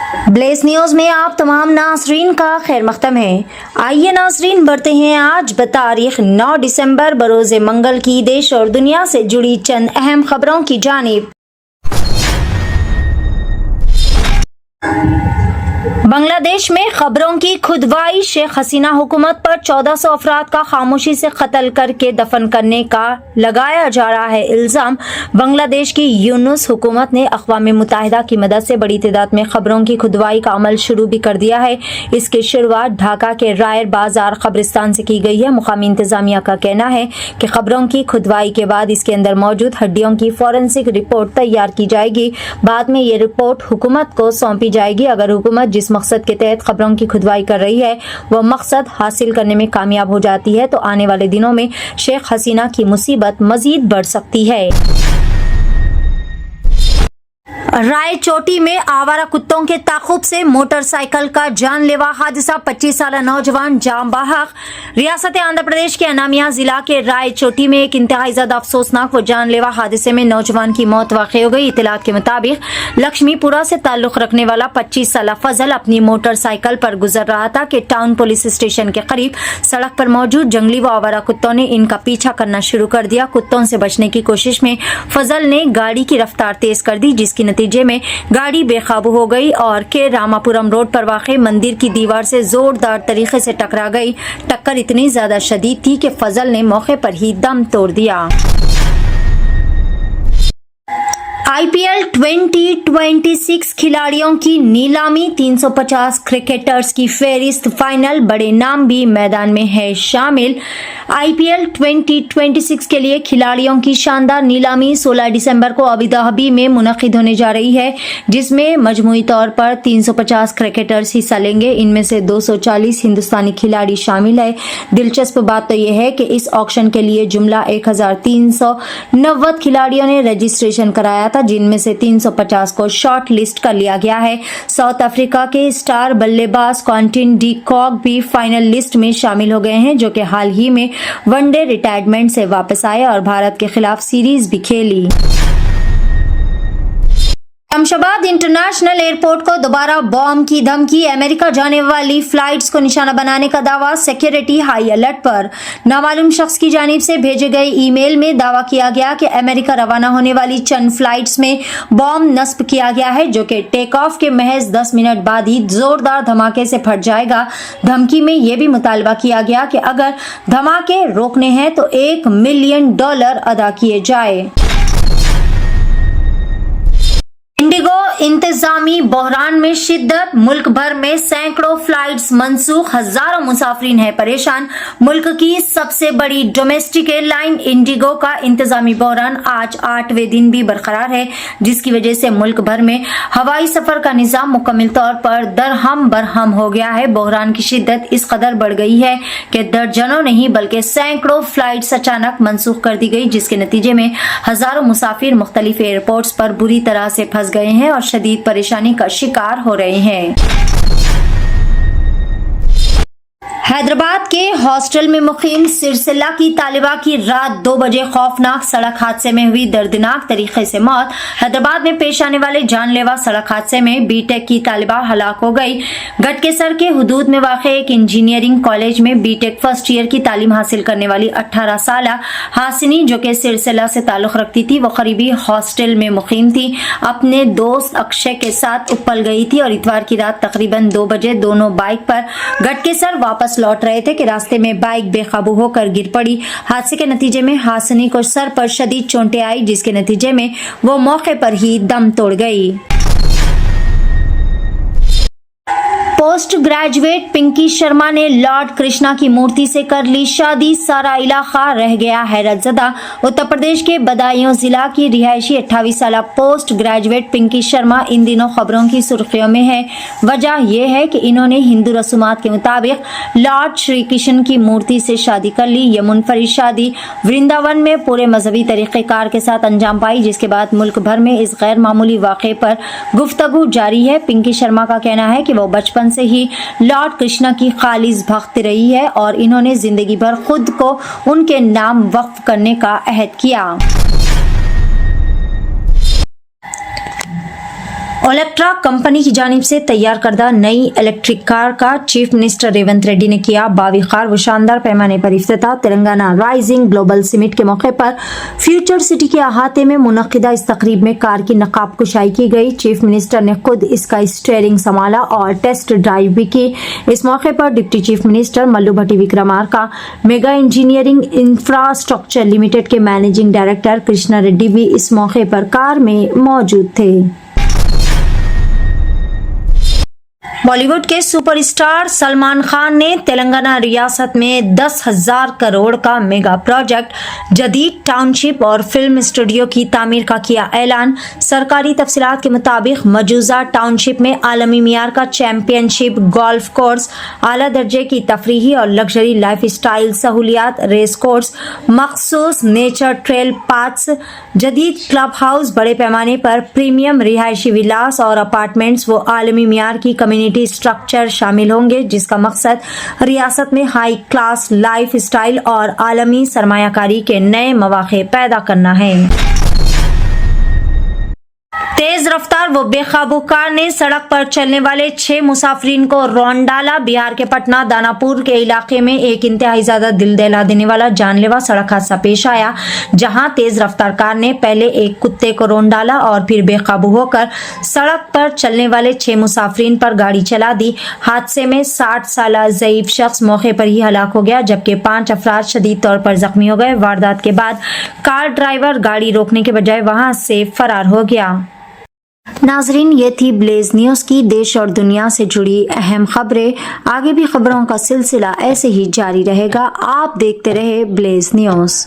Bless news में आप तमाम नाज़रीन का खैर मक़दम है। आइए नाज़रीन बढ़ते हैं आज बतारीख 9 दिसंबर बरोज़ मंगल की देश और दुनिया से जुड़ी चंद अहम खबरों की जानिब। बांग्लादेश में खबरों की खुदवाई, शेख हसीना हुकूमत पर 1400 अफराद का खामोशी से कत्ल करके दफन करने का लगाया जा रहा है इल्ज़ाम। बांग्लादेश की यूनुस हुकूमत ने अक़वाम मुत्तहिदा की मदद से बड़ी तादाद में खबरों की खुदवाई का अमल शुरू भी कर दिया है। इसकी शुरुआत ढाका के रायर बाजार कब्रिस्तान से की गई है। मुकामी इंतजामिया का कहना है कि खबरों की खुदवाई के बाद इसके अंदर मौजूद हड्डियों की फॉरेंसिक रिपोर्ट तैयार की जाएगी। बाद में ये रिपोर्ट हुकूमत को सौंपी जाएगी। अगर हुकूमत जिस मकसद के तहत खबरों की खुदवाई कर रही है वह मकसद हासिल करने में कामयाब हो जाती है तो आने वाले दिनों में शेख हसीना की मुसीबत मजीद बढ़ सकती है। रायचोटी में आवारा कुत्तों के ताक़ुब से मोटरसाइकिल का जानलेवा हादसा, 25 साल नौजवान जाम बहक। रियासत आंध्र प्रदेश के अनामिया जिला के रायचोटी में एक इंतहाई ज़्यादा अफसोसनाक व जानलेवा हादसे में नौजवान की मौत वाक़ई हो गई। इत्तलात के मुताबिक लक्ष्मीपुरा से ताल्लुक़ रखने वाला 25 साल फजल अपनी मोटरसाइकिल पर गुजर रहा था कि टाउन पुलिस स्टेशन के करीब सड़क पर मौजूद जंगली व आवारा कुत्तों ने इनका पीछा करना शुरू कर दिया। कुत्तों से बचने की कोशिश में फजल ने गाड़ी की रफ्तार तेज कर दी, जिसकी नतीजे में गाड़ी बेकाबू हो गई और के रामापुरम रोड पर वाक़ मंदिर की दीवार से जोरदार तरीके से टकरा गई। टक्कर इतनी ज्यादा शदीद थी कि फजल ने मौके पर ही दम तोड़ दिया। IPL 2026 खिलाड़ियों की नीलामी, 350 क्रिकेटर्स की फेहरिस्त फाइनल, बड़े नाम भी मैदान में है शामिल। IPL 2026 के लिए खिलाड़ियों की शानदार नीलामी 16 दिसंबर को अबू धाबी में मुनक़िद होने जा रही है, जिसमें मजमूई तौर पर 350 क्रिकेटर्स हिस्सा लेंगे। इनमें से 240 हिंदुस्तानी खिलाड़ी शामिल है। दिलचस्प बात तो यह है कि इस ऑक्शन के लिए जुमला 1390 खिलाड़ियों ने रजिस्ट्रेशन कराया था, जिनमें से 350 को शॉर्ट लिस्ट कर लिया गया है। साउथ अफ्रीका के स्टार बल्लेबाज क्विंटन डी कॉक भी फाइनल लिस्ट में शामिल हो गए हैं, जो कि हाल ही में वनडे रिटायरमेंट से वापस आए और भारत के खिलाफ सीरीज भी खेली। शमशाबाद इंटरनेशनल एयरपोर्ट को दोबारा बॉम्ब की धमकी, अमेरिका जाने वाली फ्लाइट्स को निशाना बनाने का दावा, सिक्योरिटी हाई अलर्ट पर। नामालूम शख्स की जानिब से भेजे गए ईमेल में दावा किया गया कि अमेरिका रवाना होने वाली चंद फ्लाइट्स में बॉम्ब नस्ब किया गया है, जो कि टेक ऑफ के महज 10 मिनट बाद ही जोरदार धमाके से फट जाएगा। धमकी में यह भी मुतालबा किया गया कि अगर धमाके रोकने हैं तो $1 मिलियन अदा किए जाए। इंडिगो इंतजामी बहरान में शिद्दत, मुल्क भर में सैकड़ों फ्लाइट्स मनसूख, हजारों मुसाफिरीन है परेशान। मुल्क की सबसे बड़ी डोमेस्टिक एयरलाइन इंडिगो का इंतजामी बहरान आज 8वें दिन भी बरकरार है, जिसकी वजह से मुल्क भर में हवाई सफर का निजाम मुकम्मल तौर पर दरहम बरहम हो गया है। बहरान की शिद्दत इस कदर बढ़ गई है कि दर्जनों नहीं बल्कि सैकड़ों फ्लाइट्स अचानक मनसूख कर दी गई, जिसके नतीजे में हजारों मुसाफिर मुख्तलिफ एयरपोर्ट्स पर बुरी तरह से फंस गए हैं और शदीद परेशानी का शिकार हो रहे हैं। हैदराबाद के हॉस्टल में मुकीम सिरसिला की तालिबा की रात 2 बजे खौफनाक सड़क हादसे में हुई दर्दनाक तरीके से मौत। हैदराबाद में पेश आने वाले जानलेवा सड़क हादसे में बीटेक की तालिबा हलाक हो गई। गटकेसर के हुदूद में वाक़ एक इंजीनियरिंग कॉलेज में बीटेक फर्स्ट ईयर की तालीम हासिल करने वाली 18 साला हासिनी, जो कि सिरसिला से ताल्लुक रखती थी, वो करीबी हॉस्टल में मुकीम थी। अपने दोस्त अक्षय के साथ उपल गई थी और इतवार की रात तकरीबन 2 बजे दोनों बाइक पर गटकेसर वापस लौट रहे थे कि रास्ते में बाइक बेकाबू होकर गिर पड़ी। हादसे के नतीजे में हासिनी को सर पर शदीद चोटें आई, जिसके नतीजे में वो मौके पर ही दम तोड़ गई। पोस्ट ग्रेजुएट पिंकी शर्मा ने लॉर्ड कृष्णा की मूर्ति से कर ली शादी, सारा इलाका रह गया हैरतज़दा। उत्तर प्रदेश के बदायूं जिला की रिहायशी 28 साल पोस्ट ग्रेजुएट पिंकी शर्मा इन दिनों खबरों की सुर्खियों में है। वजह यह है कि इन्होंने हिंदू रसूमात के मुताबिक लॉर्ड श्री कृष्ण की मूर्ति से शादी कर ली। यह मुनफरिद शादी वृंदावन में पूरे मजहबी तरीक़ेकार के साथ अंजाम पाई, जिसके बाद मुल्क भर में इस गैर मामूली वाक़े पर गुफ्तगू जारी है। पिंकी शर्मा का कहना है कि वो बचपन से ही लॉर्ड कृष्णा की खालिस भक्त रही है और इन्होंने जिंदगी भर खुद को उनके नाम वक्फ करने का अहद किया। ओलेक्ट्रा कंपनी की जानिब से तैयार करदा नई इलेक्ट्रिक कार का चीफ मिनिस्टर रेवंत रेड्डी ने किया बाविखार व शानदार पैमाने पर इफ्तिताह। तेलंगाना राइजिंग ग्लोबल समिट के मौके पर फ्यूचर सिटी के अहाते में मुनक्किदा इस तकरीब में कार की नकाब कुशाई की गई। चीफ मिनिस्टर ने खुद इसका स्टीयरिंग संभाला और टेस्ट ड्राइव भी की। इस मौके पर deputy chief minister Mallu Bhatti Vikramarka, Megha Engineering Infrastructure Limited के मैनेजिंग डायरेक्टर कृष्णा रेड्डी भी इस मौके पर कार में मौजूद थे। बॉलीवुड के सुपरस्टार सलमान खान ने तेलंगाना रियासत में 10,000 करोड़ का मेगा प्रोजेक्ट जदीद टाउनशिप और फिल्म स्टूडियो की तामीर का किया ऐलान। सरकारी तफसीलात के मुताबिक मौजूदा टाउनशिप में आलमी मियार का चैंपियनशिप गोल्फ कोर्स, आला दर्जे की तफरीही और लग्जरी लाइफ स्टाइल सहूलियात, रेस कोर्स, मखसूस नेचर ट्रेल पाथ्स, जदीद क्लब हाउस, बड़े पैमाने पर प्रीमियम रिहायशी विलास और अपार्टमेंट्स व आलमी मियार की कम्युनिटी स्ट्रक्चर शामिल होंगे, जिसका मकसद रियासत में हाई क्लास लाइफ स्टाइल और आलमी सरमायाकारी के नए मौके पैदा करना है। तेज रफ्तार व बेकाबू कार ने सड़क पर चलने वाले 6 मुसाफिरीन को रौंद डाला। बिहार के पटना दानापुर के इलाके में एक इंतहाई ज्यादा दिल दहला देने वाला जानलेवा सड़क हादसा पेश आया, जहां तेज रफ्तार कार ने पहले एक कुत्ते को रौंद डाला और फिर बेकाबू होकर सड़क पर चलने वाले 6 मुसाफिरीन पर गाड़ी चला दी। हादसे में 60 साल ज़ईफ शख्स मौके पर ही हलाक हो गया, जबकि 5 अफराद शदीद तौर पर जख्मी हो गए। वारदात के बाद कार ड्राइवर गाड़ी रोकने के बजाय वहां से फरार हो गया। नाजरीन, ये थी ब्लेज न्यूज की देश और दुनिया से जुड़ी अहम खबरें। आगे भी खबरों का सिलसिला ऐसे ही जारी रहेगा। आप देखते रहे ब्लेज न्यूज।